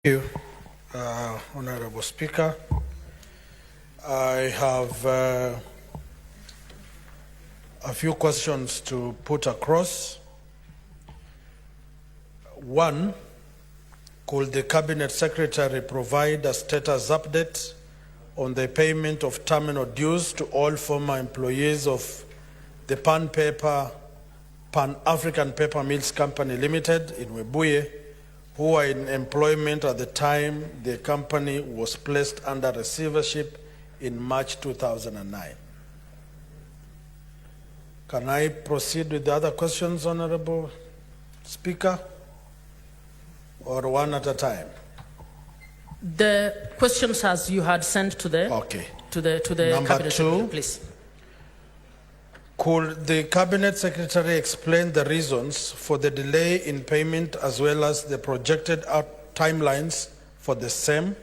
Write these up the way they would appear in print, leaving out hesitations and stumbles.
Thank you, Honorable Speaker. I have a few questions to put across. One, could the Cabinet Secretary provide a status update on the payment of terminal dues to all former employees of the Pan-African Paper Mills Company Limited in Webuye, who were in employment at the time the company was placed under receivership in March 2009. Can I proceed with the other questions, Honorable Speaker, or one at a time? The questions as you had sent to the Number Cabinet two, Secretary, please. Could the Cabinet Secretary explain the reasons for the delay in payment as well as the projected timelines for the same?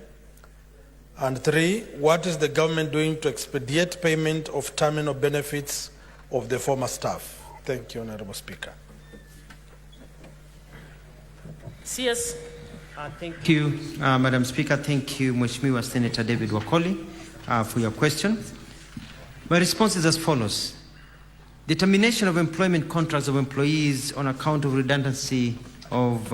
And three, what is the government doing to expedite payment of terminal benefits of the former staff? Thank you, Honorable Speaker. CS. Thank you, Madam Speaker. Thank you, Mheshimiwa Senator David Wakoli, for your question. My response is as follows. The termination of employment contracts of employees on account of redundancy of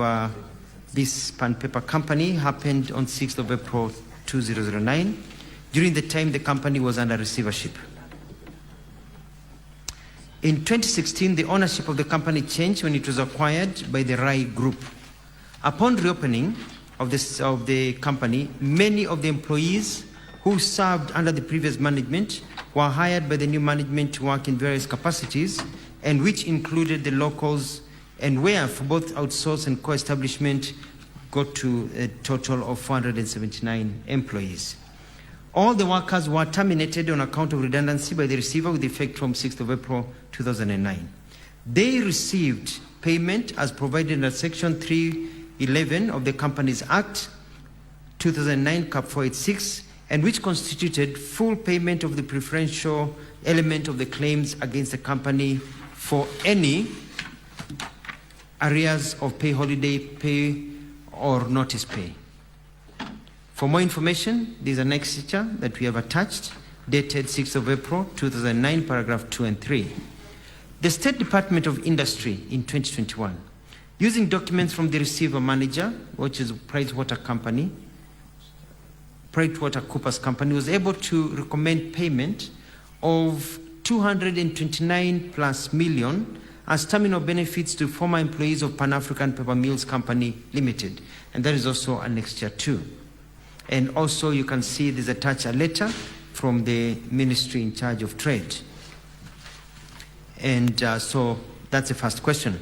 this Pan Paper company happened on 6th of April 2009, during the time the company was under receivership. In 2016, the ownership of the company changed when it was acquired by the Rai Group. Upon reopening of the company, many of the employees who served under the previous management were hired by the new management to work in various capacities, and which included the locals, and where for both outsource and co-establishment got to a total of 479 employees. All the workers were terminated on account of redundancy by the receiver with effect from 6th of April 2009. They received payment as provided under Section 311 of the Companies Act 2009 Cap 486, and which constituted full payment of the preferential element of the claims against the company for any arrears of pay, holiday pay, or notice pay. For more information, there's an exeter that we have attached, dated 6th of April 2009, paragraph 2 and 3. The State Department of Industry in 2021, using documents from the receiver manager, which is PricewaterhouseCoopers company, was able to recommend payment of 229 plus million as terminal benefits to former employees of Pan-African Paper Mills Company Limited. And that is also annexure 2. And also you can see there's attached a letter from the Ministry in charge of Trade. And so that's the first question.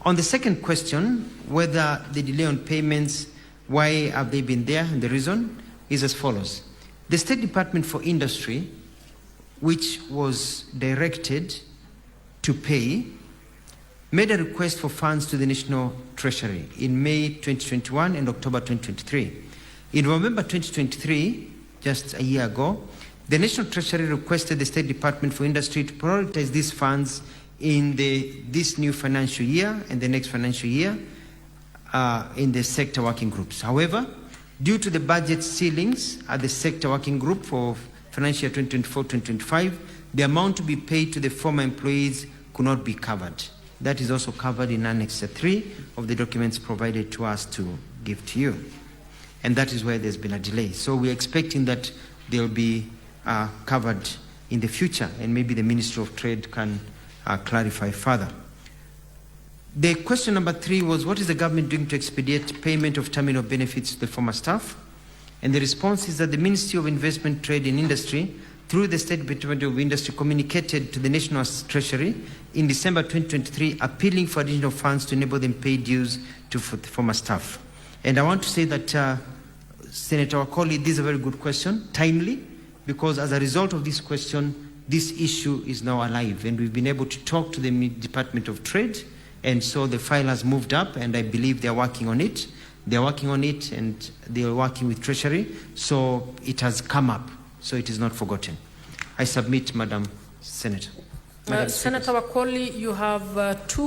On the second question, whether the delay on payments, why have they been there, and the reason is as follows. The State Department for Industry, which was directed to pay, made a request for funds to the National Treasury in May 2021 and October 2023. In November 2023, just a year ago, the National Treasury requested the State Department for Industry to prioritize these funds in this new financial year and the next financial year in the sector working groups. However, due to the budget ceilings at the sector working group for financial year 2024-2025, the amount to be paid to the former employees could not be covered. That is also covered in Annex 3 of the documents provided to us to give to you. And that is where there's been a delay. So we're expecting that they'll be covered in the future, and maybe the Ministry of Trade can clarify further. The question number 3 was, what is the government doing to expedite payment of terminal benefits to the former staff? And the response is that the Ministry of Investment, Trade and Industry, through the State Department of Industry, communicated to the National Treasury in December 2023, appealing for additional funds to enable them pay dues to former staff. And I want to say that, Senator Wakoli, this is a very good question, timely, because as a result of this question, this issue is now alive, and we've been able to talk to the Department of Trade, and so the file has moved up, and I believe they're working on it. They're working on it, and they're working with Treasury, so it has come up, so it is not forgotten. I submit, Madam Senator. Senator Wakoli, you have 2